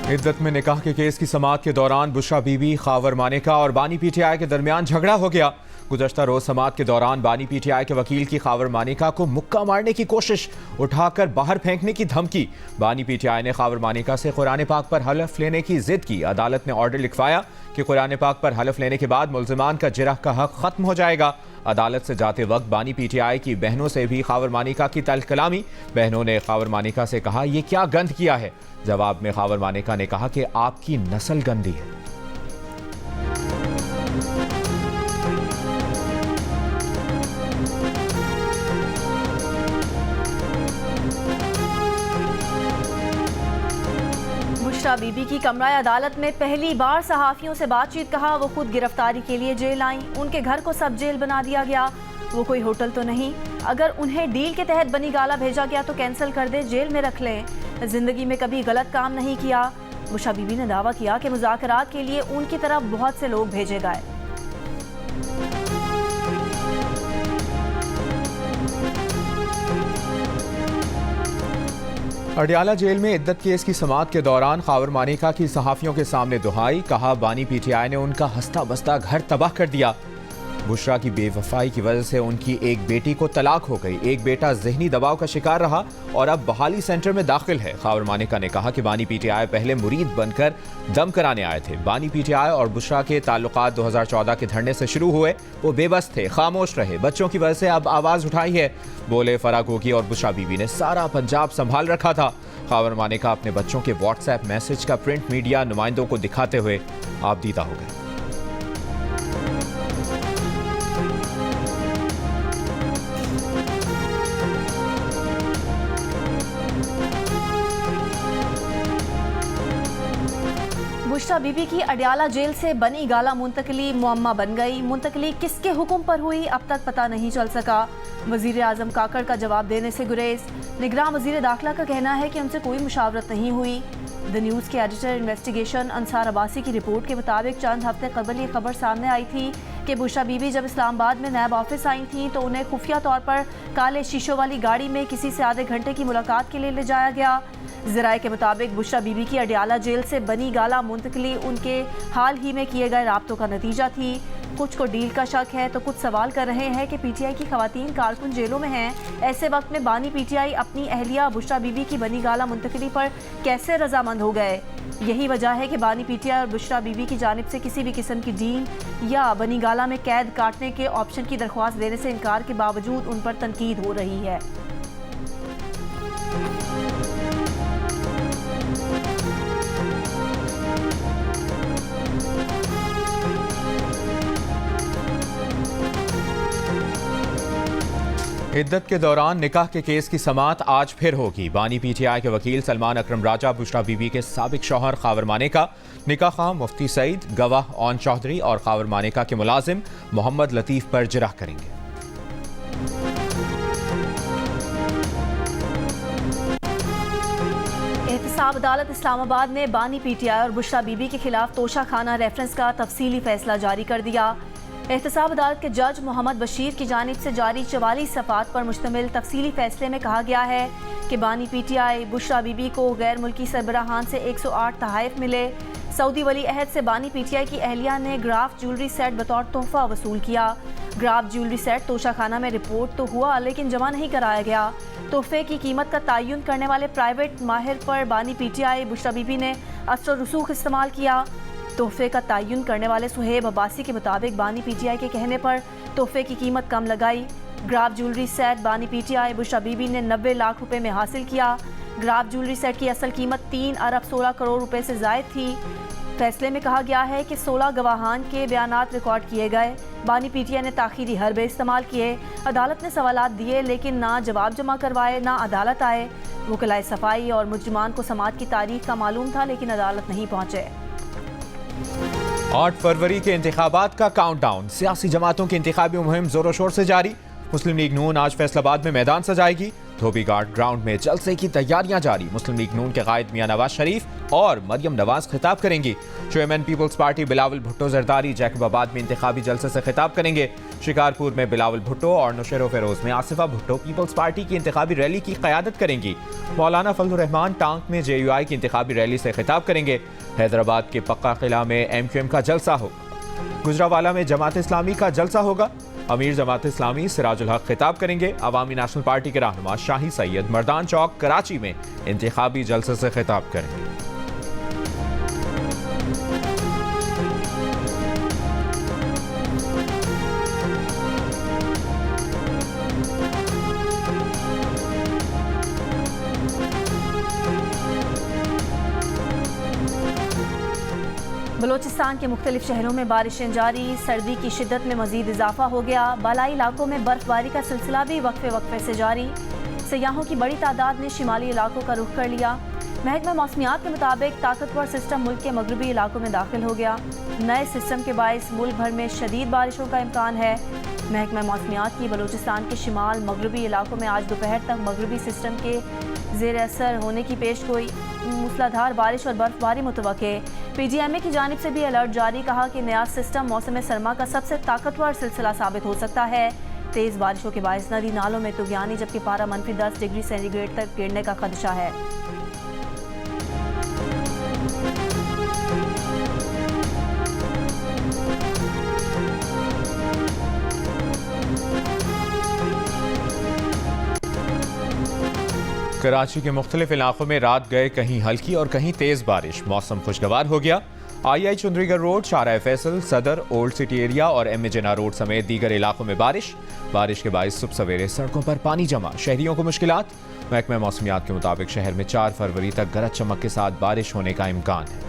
इद्दत में निकाह के केस की समाअत के दौरान बुशरा बीबी, खावर मानेका और बानी पीटीआई के दरमियान झगड़ा हो गया। गुज़श्ता रोज समाअत के दौरान बानी पीटीआई के वकील की खावर मानेका को मुक्का मारने की कोशिश, उठाकर बाहर फेंकने की धमकी। बानी पीटीआई ने खावर मानेका से कुरान पाक पर हलफ लेने की जिद की। अदालत ने ऑर्डर लिखवाया कि कुरान पाक पर हलफ लेने के बाद मुल्जिमान का जिरह का हक खत्म हो जाएगा। अदालत से जाते वक्त बानी पीटीआई की बहनों से भी खावर मानेका की तल्ख कलामी। बहनों ने खावर मानेका से कहा, ये क्या गंद किया है। जवाब में खावर मानेका ने कहा कि आपकी नस्ल गंदी है। बुशरा बीबी की कमरा अदालत में पहली बार सहाफियों से बातचीत। कहा वो खुद गिरफ्तारी के लिए जेल आई, उनके घर को सब जेल बना दिया गया। वो कोई होटल तो नहीं, अगर उन्हें डील के तहत बनी गाला भेजा गया तो कैंसिल कर दे, जेल में रख लें। जिंदगी में कभी गलत काम नहीं किया। बुशरा बीबी ने दावा किया कि मुज़ाकरात के लिए उनकी तरफ बहुत से लोग भेजे गए। अडियाला जेल में इद्दत केस की समाअत के दौरान खावर मानेका की सहाफियों के सामने दुहाई। कहा, बानी पीटीआई ने उनका हंसता बसता घर तबाह कर दिया। बुशरा की बेवफाई की वजह से उनकी एक बेटी को तलाक हो गई। एक बेटा जहनी दबाव का शिकार रहा और अब बहाली सेंटर में दाखिल है। खावर मानेका ने कहा कि बानी पीटीआई पहले मुरीद बनकर दम कराने आए थे। बानी पीटीआई और बुशरा के ताल्लुकात 2014 के धरने से शुरू हुए। वो बेबस थे, खामोश रहे, बच्चों की वजह से अब आवाज उठाई है। बोले, फराह गोगी और बुशरा बीबी ने सारा पंजाब संभाल रखा था। खावर मानेका अपने बच्चों के व्हाट्सएप मैसेज का प्रिंट मीडिया नुमाइंदों को दिखाते हुए आपदीदा हो गए। बुशरा बीबी की अडियाला जेल से बनी गाला मुंतकली मुअम्मा बन गई। मुंतकली किसके हुक्म पर हुई, अब तक पता नहीं चल सका। वजीर आजम काकड़ का जवाब देने से गुरेज। निगरान वजीर दाखिला का कहना है कि उनसे कोई मुशावरत नहीं हुई। द न्यूज़ के एडिटर इन्वेस्टिगेशन अंसार अब्बासी की रिपोर्ट के मुताबिक चंद हफ्ते कबल ये खबर सामने आई थी कि बुशरा बीबी जब इस्लामाबाद में नैब ऑफिस आई थी तो उन्हें खुफिया तौर पर काले शीशों वाली गाड़ी में किसी से आधे घंटे की मुलाकात के लिए ले जाया गया। ज़राए के मुताबिक बुशरा बीबी की अडियाला जेल से बनी गाला मुंतकली उनके हाल ही में किए गए राब्तों का नतीजा थी। कुछ को डील का शक है तो कुछ सवाल कर रहे हैं कि पीटीआई की खवातीन कारकुन जेलों में हैं। ऐसे वक्त में बानी पीटीआई अपनी अहलिया बुशरा बीबी की बनी गाला मुंतकली पर कैसे रजामंद हो गए। यही वजह है कि बानी पीटीआई और बुशरा बीबी की जानिब से किसी भी किस्म की डील या बनी गाला में कैद काटने के ऑप्शन की दरख्वास्त देने से इनकार के बावजूद उन पर तनकीद हो रही है। इद्दत के दौरान निकाह के केस की समाअत आज फिर होगी। बानी पीटीआई के वकील सलमान अकरम राजा बुशरा बीबी के साबिक शौहर खावर मानेका, निकाह खां मुफ्ती सईद, गवाह ओन चौधरी और खावर मानेका के मुलाजिम मोहम्मद लतीफ़ पर जिरह करेंगे। एहतसाब अदालत इस्लामाबाद ने बानी पीटीआई और बुशरा बीबी के खिलाफ तोशा खाना रेफरेंस का तफसीली फैसला जारी कर दिया। एहतसाब अदालत के जज मोहम्मद बशीर की जानिब से जारी 44 सफ़ात पर मुश्तमिल तफसीली फैसले में कहा गया है कि बानी पीटीआई बुशरा बीबी को गैर मुल्की सरबराहान से 108 तहाइफ मिले। सऊदी वली अहद से बानी पीटीआई की अहलिया ने ग्राफ ज्वेलरी सेट बतौर तोहफा वसूल किया। ग्राफ ज्वेलरी सेट तोशाखाना में रिपोर्ट तो हुआ लेकिन जमा नहीं कराया गया। तोहफे की कीमत का तयन करने वाले प्राइवेट माहिर पर बानी पीटीआई बुशरा बीबी ने असर रसूख इस्तेमाल किया। तोहफे का तयन करने वाले सुहेब अब्बासी के मुताबिक बानी पीटीआई के कहने पर तोहफे की कीमत कम लगाई। ग्राफ ज्वेलरी सेट बानी पीटीआई बुशरा बीबी ने 90 लाख रुपए में हासिल किया। ग्राफ ज्वेलरी सेट की असल कीमत 3 अरब 16 करोड़ रुपए से जायद थी। फैसले में कहा गया है कि 16 गवाहान के बयानात रिकॉर्ड किए गए। बानी पीटीआई ने ताखीरी हरबे इस्तेमाल किए। अदालत ने सवालात दिए लेकिन ना जवाब जमा करवाए ना अदालत आए। वकलाए सफाई और मुजरिमान को समाअत की तारीख का मालूम था लेकिन अदालत नहीं पहुंचे। 8 फरवरी के इंतखाबात का काउंटडाउन। सियासी जमातों की इंतखाबी मुहिम जोरों शोर से जारी। मुस्लिम लीग नून आज फैसलाबाद में मैदान सजाएगी। धोबी घाट ग्राउंड में जलसे की तैयारियां जारी। मुस्लिम लीग नून के कायद मियां नवाज शरीफ और मरियम नवाज खिताब करेंगी। चेयरमैन पीपल्स पार्टी बिलावल भुट्टो जरदारी जैकबाबाद में इंतखाबी जलसे से खिताब करेंगे। शिकारपुर में बिलावल भुट्टो और नुशैर फिरोज में आसिफा भुट्टो पीपल्स पार्टी की इंतखाबी रैली की क़यादत करेंगी। मौलाना फजलुर रहमान टांक में JUI की इंतखाबी रैली से खिताब करेंगे। हैदराबाद के पक्का किला में MQM का जलसा हो। गुजरावाला में जमात इस्लामी का जलसा होगा। अमीर जमात इस्लामी सिराजुल हक खिताब करेंगे। अवामी नेशनल पार्टी के रहनुमा शाही सैयद मर्दान चौक कराची में इंतखाबी जलसे से खिताब करेंगे। बलोचिस्तान के मुख्तलिफ शहरों में बारिशें जारी। सर्दी की शिद्दत में मजीद इजाफा हो गया। बालाई इलाकों में बर्फबारी का सिलसिला भी वक्फे वक्फे से जारी। सयाहों की बड़ी तादाद ने शिमाली इलाकों का रुख कर लिया। महकमा मौसमियात के मुताबिक ताकतवर सिस्टम मुल्क के मगरबी इलाकों में दाखिल हो गया। नए सिस्टम के बायस मुल्क भर में शदीद बारिशों का इम्कान है। महकमा मौसमियात की बलोचिस्तान के शिमाल मगरबी इलाकों में आज दोपहर तक मगरबी सिस्टम के ज़ेर असर होने की पेश गोई। मूसलाधार बारिश और बर्फबारी मुतवक्के। PGMA की जानिब से भी अलर्ट जारी। कहा कि नया सिस्टम मौसम सरमा का सबसे ताकतवर सिलसिला साबित हो सकता है। तेज़ बारिशों के बायस नदी नालों में तुगयानी, जबकि पारा -10 डिग्री सेंटीग्रेड तक गिरने का खदशा है। कराची के मुख्तलिफ इलाकों में रात गए कहीं हल्की और कहीं तेज बारिश। मौसम खुशगवार हो गया। II चुंदरीगढ़ रोड, शाहराह फैसल, सदर, ओल्ड सिटी एरिया और MA जिन्ना रोड समेत दीगर इलाकों में बारिश के बायस सुबह सवेरे सड़कों पर पानी जमा, शहरियों को मुश्किलात। महकमा मौसमियात के मुताबिक शहर में 4 फरवरी तक गरज चमक के साथ बारिश होने का इम्कान है।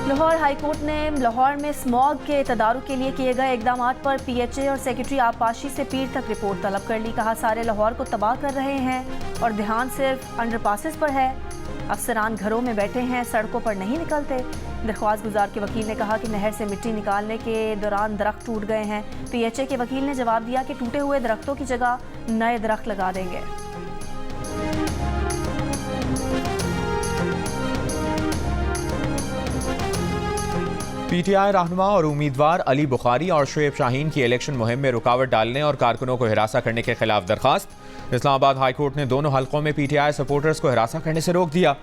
लाहौर हाईकोर्ट ने लाहौर में स्मॉग के तदारुक के लिए किए गए इकदाम पर PHA और सेक्रेटरी आबपाशी से पीर तक रिपोर्ट तलब कर ली। कहा सारे लाहौर को तबाह कर रहे हैं और ध्यान सिर्फ अंडरपासेस पर है। अफसरान घरों में बैठे हैं, सड़कों पर नहीं निकलते। दरख्वास्त गुजार के वकील ने कहा कि नहर से मिट्टी निकालने के दौरान दरख्त टूट गए हैं। PHA के वकील ने जवाब दिया कि टूटे हुए दरख्तों की जगह नए दरख्त लगा देंगे। PTI रहनुमा और उम्मीदवार अली बुखारी और शुएब शाहीन की इलेक्शन मुहिम में रुकावट डालने और कारकुनों को हिरासा करने के खिलाफ दरखास्त। इस्लामाबाद हाईकोर्ट ने दोनों हलकों में PTI सपोर्टर्स को हिरासा करने से रोक दिया।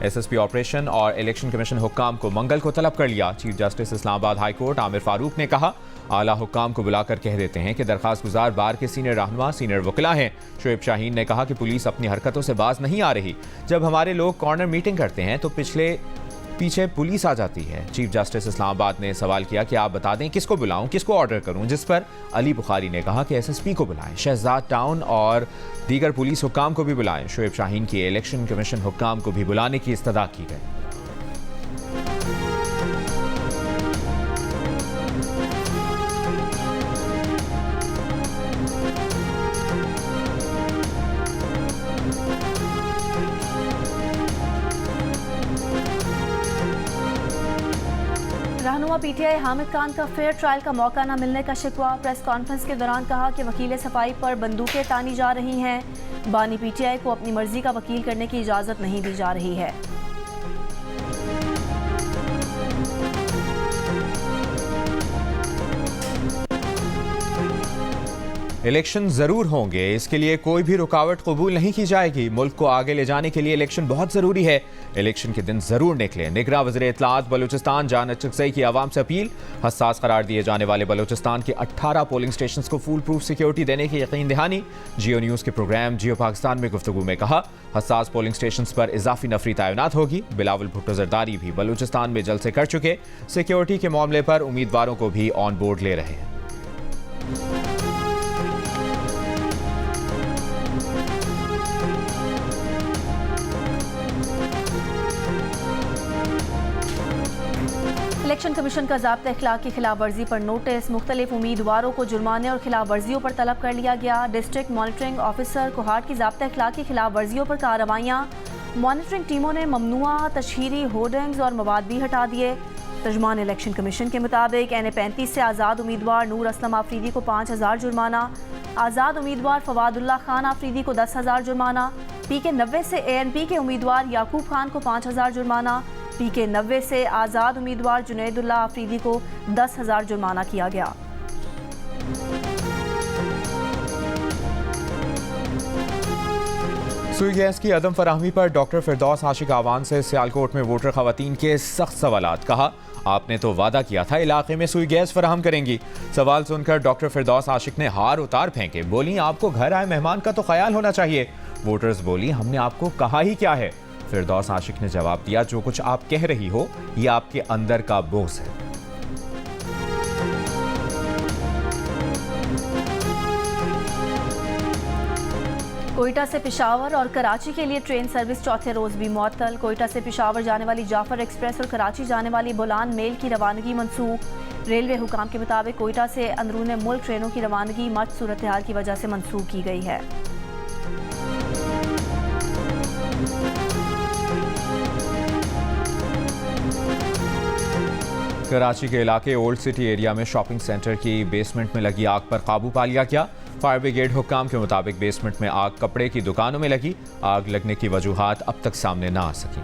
SSP ऑपरेशन और इलेक्शन कमीशन हुक्काम को मंगल को तलब कर लिया। Chief justice Islamabad high court Aamir Farooq ने कहा, आला हुक्काम को बुलाकर कह देते हैं कि दरखास्त गुजार बार के सीनियर रहनुमा सीनियर वकिला हैं। शुएब शाहीन ने कहा कि पुलिस अपनी हरकतों से बाज नहीं आ रही। जब हमारे लोग कॉर्नर मीटिंग करते हैं तो पीछे पुलिस आ जाती है। चीफ जस्टिस इस्लामाबाद ने सवाल किया कि आप बता दें किसको बुलाऊं, किसको ऑर्डर करूं, जिस पर अली बुखारी ने कहा कि SSP को बुलाएं, शहजाद टाउन और दीगर पुलिस हुक्काम को भी बुलाएं। शुएब शाहीन की इलेक्शन कमीशन हुक्काम को भी बुलाने की इस्तदा की गई। रहनुमा PTI हामिद खान का फेयर ट्रायल का मौका न मिलने का शिकवा। प्रेस कॉन्फ्रेंस के दौरान कहा कि वकील सफाई पर बंदूकें तानी जा रही हैं। बानी PTI को अपनी मर्जी का वकील करने की इजाज़त नहीं दी जा रही है। इलेक्शन जरूर होंगे, इसके लिए कोई भी रुकावट कबूल नहीं की जाएगी। मुल्क को आगे ले जाने के लिए इलेक्शन बहुत जरूरी है। इलेक्शन के दिन जरूर निकले। निगरां वज़ीर इत्तलात बलूचिस्तान जान अचकज़ई की आवाम से अपील। हसास करार दिए जाने वाले बलूचिस्तान के 18 पोलिंग स्टेशन को फुल प्रूफ सिक्योरिटी देने की यकीन दहानी। जियो न्यूज़ के प्रोग्राम जियो पाकिस्तान में गुफ्तगू में कहा, हसास पोलिंग स्टेशन पर इजाफी नफरी तैनात होगी। बिलावल भुट्टो जरदारी भी बलूचिस्तान में जलसे कर चुके, सिक्योरिटी के मामले पर उम्मीदवारों को भी ऑन बोर्ड ले रहे हैं। इलेक्शन कमीशन का ज़ाब्ता इखलाक की खिलाफ वर्जी पर नोटिस। मुख्तलिफ उम्मीदवारों को जुर्माने और खिलाफ वर्जियों पर तलब कर लिया गया। डिस्ट्रिक्ट मॉनिटरिंग ऑफिसर कोहाट की ज़ाब्ता इखलाक की खिलाफ वर्जियों पर कार्रवाइयाँ। मॉनिटरिंग टीमों ने ममनुआ तशहीरी होर्डिंग्स और मवाद भी हटा दिए। तर्जुमान इलेक्शन कमीशन के मुताबिक NA-35 से आज़ाद उम्मीदवार नूर असलम आफरीदी को 5,000 जुर्माना, आज़ाद उम्मीदवार फवादुल्ला खान आफरीदी को 10,000 जुर्माना, PK-90 से ANP के उम्मीदवार याकूब खान को 5,000 जुर्माना, PK-90 से आज़ाद उम्मीदवार जुनैदुल्ला आफरीदी को 10,000 जुर्माना किया गया। सुई गैस की अदम फराहमी पर डॉक्टर फिरदौस आशिक आवान से सियालकोट में वोटर खवातीन के सख्त सवालात। कहा, आपने तो वादा किया था इलाके में सुई गैस फराहम करेंगी। सवाल सुनकर डॉक्टर फिरदौस आशिक ने हार उतार फेंके। बोली, आपको घर आए मेहमान का तो ख्याल होना चाहिए। वोटर्स बोली, हमने आपको कहा ही क्या है। फिरदौस आशिक ने जवाब दिया, जो कुछ आप कह रही हो ये आपके अंदर का बोझ है। कोयटा से पेशावर और कराची के लिए ट्रेन सर्विस चौथे रोज भी मुअत्तल। कोयटा से पेशावर जाने वाली जाफर एक्सप्रेस और कराची जाने वाली बोलान मेल की रवानगी मनसूख। रेलवे हुकाम के मुताबिक कोयटा से अंदरूने मुल्क ट्रेनों की रवानगी मर्द सूरत हाल की वजह से मनसूख की गई है। कराची के इलाके ओल्ड सिटी एरिया में शॉपिंग सेंटर की बेसमेंट में लगी आग पर काबू पा लिया गया। फायर ब्रिगेड हुक्काम के मुताबिक बेसमेंट में आग कपड़े की दुकानों में लगी। आग लगने की वजूहात अब तक सामने ना आ सकी।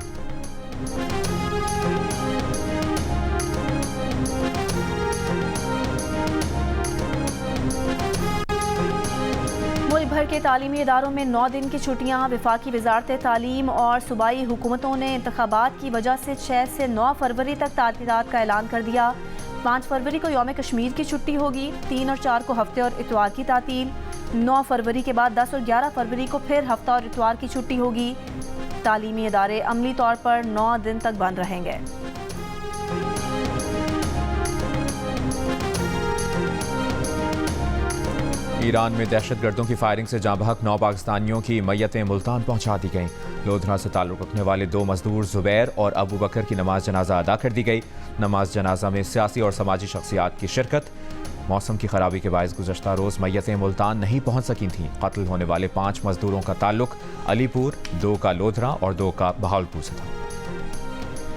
मुल्क भर के तालीमी इदारों में 9 दिन की छुट्टियां। वफाकी वजारत तालीम और सूबाई हुकूमतों ने इंतखाबात की वजह से 6 से 9 फरवरी तक तातीलात का ऐलान कर दिया। 5 फरवरी को यौम कश्मीर की छुट्टी होगी। 3 और 4 को हफ्ते और इतवार की तातील। 9 फरवरी के बाद 10 और 11 फरवरी को फिर हफ्ता और इतवार की छुट्टी होगी। तालीमी इदारे अमली तौर पर 9 दिन तक बंद रहेंगे। ईरान में दहशतगर्दों की फायरिंग से जाँ बहक 9 पाकिस्तानियों की मैयतें मुल्तान पहुंचा दी गईं। लोधरा से ताल्लुक़ रखने वाले 2 मजदूर जुबैर और अबू बकर की नमाज जनाजा अदा कर दी गई। नमाज जनाजा में सियासी और समाजी शख्सियात की शिरकत। मौसम की खराबी के बायस गुज़श्ता रोज़ मैयतें मुल्तान नहीं पहुंच सकी थीं। कत्ल होने वाले 5 मजदूरों का ताल्लुक अलीपुर, 2 का लोधरा और 2 का बहावलपुर से था।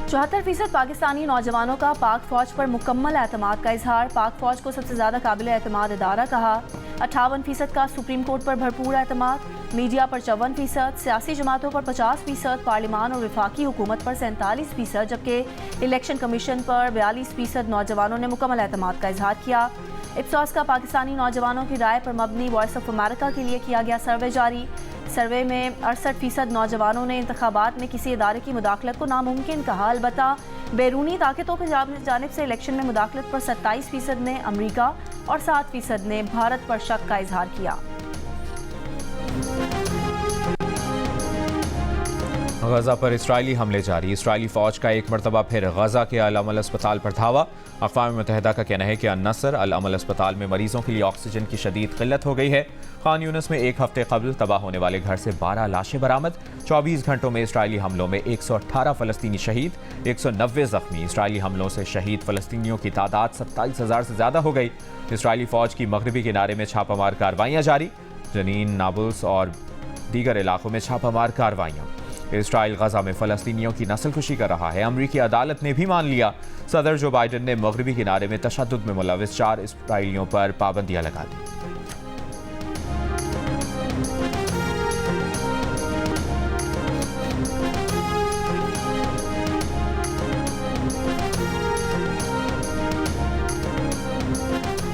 74% पाकिस्तानी नौजवानों का पाक फौज पर मुकम्मल एतमाद का इजहार। पाक फौज को सबसे ज्यादा काबिल एतमाद इदारा कहा। 58% का सुप्रीम कोर्ट पर भरपूर एतमाद। मीडिया पर 54%, सियासी जमातों पर 50%, पार्लिमान और वफाकी हुकूमत पर 47%, जबकि इलेक्शन कमीशन पर 42% नौजवानों ने मुकम्मल एतमाद का इजहार किया। इप्सॉस का पाकिस्तानी नौजवानों की राय पर मबनी वॉइस ऑफ अमेरिका के लिए किया गया सर्वे जारी। सर्वे में 68% नौजवानों ने इंतखाबात में किसी इदारे की मुदाखलत को नामुमकिन कहा। अलबत्ता बैरूनी ताकतों की जानिब से इलेक्शन में मुदाखलत पर 27% ने अमरीका और 7% ने भारत पर शक का इजहार किया। गजा पर इस्राइली हमले जारी। इस्राइली फौज का एक मरतबा फिर गजा के अल अमल अस्पताल पर धावा। अक़वाम मुत्तहिदा का कहना है कि अन-नसर अल अमल अस्पताल में मरीजों के लिए ऑक्सीजन की शदीद किल्लत हो गई है। खान यूनिस में एक हफ्ते कबल तबाह होने वाले घर से 12 लाशें बरामद। 24 घंटों में इस्राइली हमलों में 118 फ़लस्तीनी शहीद, 190 जख्मी। इस्राइली हमलों से शहीद फ़लस्तीनियों की तादाद 27,000 से ज़्यादा हो गई। इस्राइली फौज की मगरबी किनारे में छापामार कार्रवाइयाँ जारी। जनीन, नाबुल्स और दीगर इलाकों में छापामार कार्रवाइयाँ। इस्राइल गजा में फ़लस्तीनियों की नस्लकुशी कर रहा है। अमरीकी अदालत ने भी मान लिया। सदर जो बाइडन ने मगरबी किनारे में तशद्दुद में मुलविस 4 इस्राइलियों पर पाबंदियां लगा दी।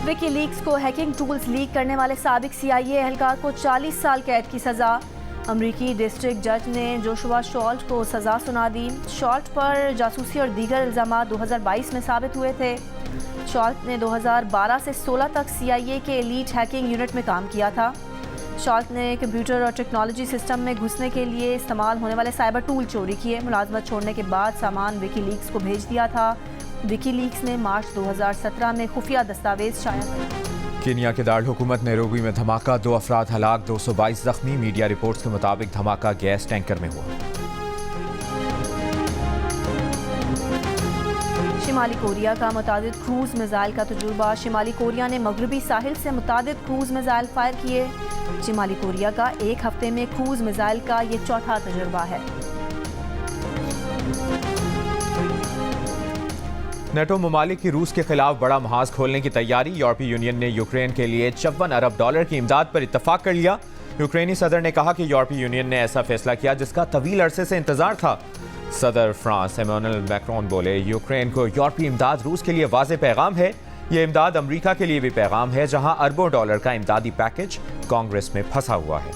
विकीलीक्स को हैकिंग टूल्स लीक करने वाले साबिक CIA एहलकार को 40 साल कैद की सजा। अमरीकी डिस्ट्रिक्ट जज ने जोशुआ शॉल्ट को सजा सुना दी। शॉल्ट पर जासूसी और दीगर इल्जामात 2022 में साबित हुए थे। शॉल्ट ने 2012 से 16 तक CIA के एलीट हैकिंग यूनिट में काम किया था। शॉल्ट ने कंप्यूटर और टेक्नोलॉजी सिस्टम में घुसने के लिए इस्तेमाल होने वाले साइबर टूल चोरी किए। मुलाजमत छोड़ने के बाद सामान विकीलीक्स को भेज दिया था। विकीलीक्स ने मार्च 2017 में खुफिया दस्तावेज शाया किया। केनिया के दारुल हुकूमत नैरोबी में धमाका, 2 अफराद हलाक, 222 जख्मी। मीडिया रिपोर्ट्स के मुताबिक धमाका गैस टैंकर में हुआ। शिमाली कोरिया का मुतादिद क्रूज मिसाइल का तजुर्बा। शिमाली कोरिया ने मगरबी साहिल से मुतादिद क्रूज मिसाइल फायर किए। शिमाली कोरिया का एक हफ्ते में क्रूज मिसाइल का ये चौथा तजुर्बा है। नेटो ममालिक की रूस के खिलाफ बड़ा महाज खोलने की तैयारी। यूरोपीय यूनियन ने यूक्रेन के लिए $54 अरब की इमदाद पर इत्तफाक कर लिया। यूक्रेनी सदर ने कहा कि यूरोपीय यूनियन ने ऐसा फैसला किया जिसका तवील अरसे से इंतजार था। सदर फ्रांस इमैनुअल मैक्रोन बोले, यूक्रेन को यूरोपीय इमदाद रूस के लिए वाज़ेह पैगाम है। ये इमदाद अमरीका के लिए भी पैगाम है, जहां अरबों डॉलर का इमदादी पैकेज कांग्रेस में फंसा हुआ है।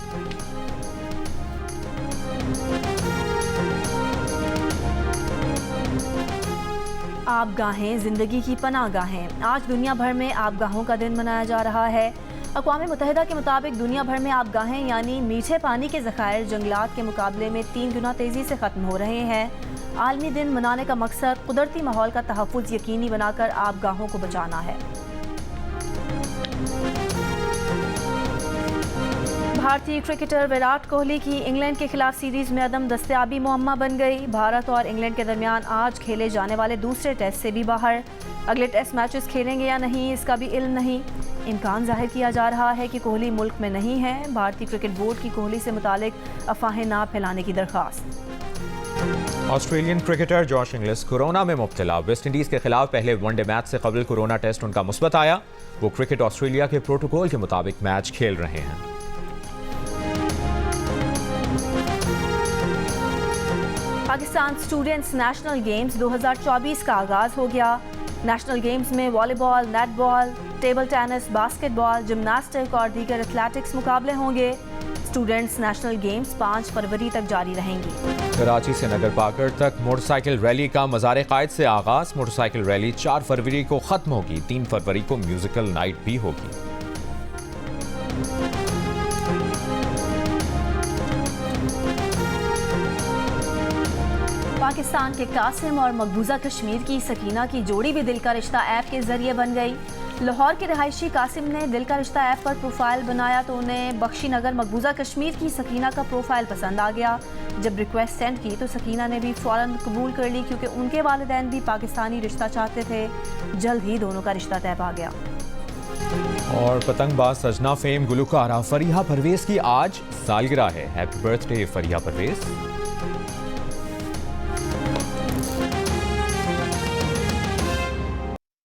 आबगाहें जिंदगी की पनाहगाहें। आज दुनिया भर में आबगाहों का दिन मनाया जा रहा है। अक़वाम मुत्तहिदा के मुताबिक दुनिया भर में आबगाहें यानी मीठे पानी के ज़खायर जंगलात के मुकाबले में 3 गुना तेज़ी से ख़त्म हो रहे हैं। आलमी दिन मनाने का मकसद कुदरती माहौल का तहफ़्फ़ुज़ यकीनी बनाकर आबगाहों को बचाना है। भारतीय क्रिकेटर विराट कोहली की इंग्लैंड के खिलाफ सीरीज में अदम दस्तयाबी मुअम्मा बन गई। भारत और इंग्लैंड के दरमियान आज खेले जाने वाले दूसरे टेस्ट से भी बाहर। अगले टेस्ट मैचेस खेलेंगे या नहीं, इसका भी इल्म नहीं। इम्कान जाहिर किया जा रहा है कि कोहली मुल्क में नहीं है। भारतीय क्रिकेट बोर्ड की कोहली से मुतालिक अफवाहें ना फैलाने की दरख्वास्त। Australian cricketer Josh Inglis corona में मुब्तला। वेस्ट इंडीज के खिलाफ पहले वनडे मैच से कबल कोरोना टेस्ट उनका मुस्बत आया। वो क्रिकेट ऑस्ट्रेलिया के प्रोटोकॉल के मुताबिक मैच खेल रहे हैं। पाकिस्तान स्टूडेंट्स नेशनल गेम्स 2024 का आगाज़ हो गया। नेशनल गेम्स में volleyball, netball, table tennis, basketball, gymnastic और दीगर एथलेटिक्स मुकाबले होंगे। स्टूडेंट्स नेशनल गेम्स 5 फरवरी तक जारी रहेंगी। कराची से नगर पाकर तक मोटरसाइकिल रैली का मज़ार क़ायद से आगाज़। मोटरसाइकिल रैली 4 फरवरी को ख़त्म होगी। 3 फरवरी को म्यूजिकल नाइट भी होगी। पाकिस्तान के कासिम और मकबूजा कश्मीर की सकीना की जोड़ी भी दिल का रिश्ता ऐप के जरिए बन गई। लाहौर के रहायशी कासिम ने दिल का रिश्ता ऐप पर प्रोफाइल बनाया तो उन्हें बख्शी नगर मकबूजा कश्मीर की सकीना का प्रोफाइल पसंद आ गया। जब रिक्वेस्ट सेंड की तो सकीना ने भी फ़ौरन कबूल कर ली, क्योंकि उनके वालिदैन भी पाकिस्तानी रिश्ता चाहते थे। जल्द ही दोनों का रिश्ता तय पा गया। और पतंगबाज सजना फेम गुलकारा फरीहा परवेज की आज सालगिरह है। Happy birthday Fariha Parvez.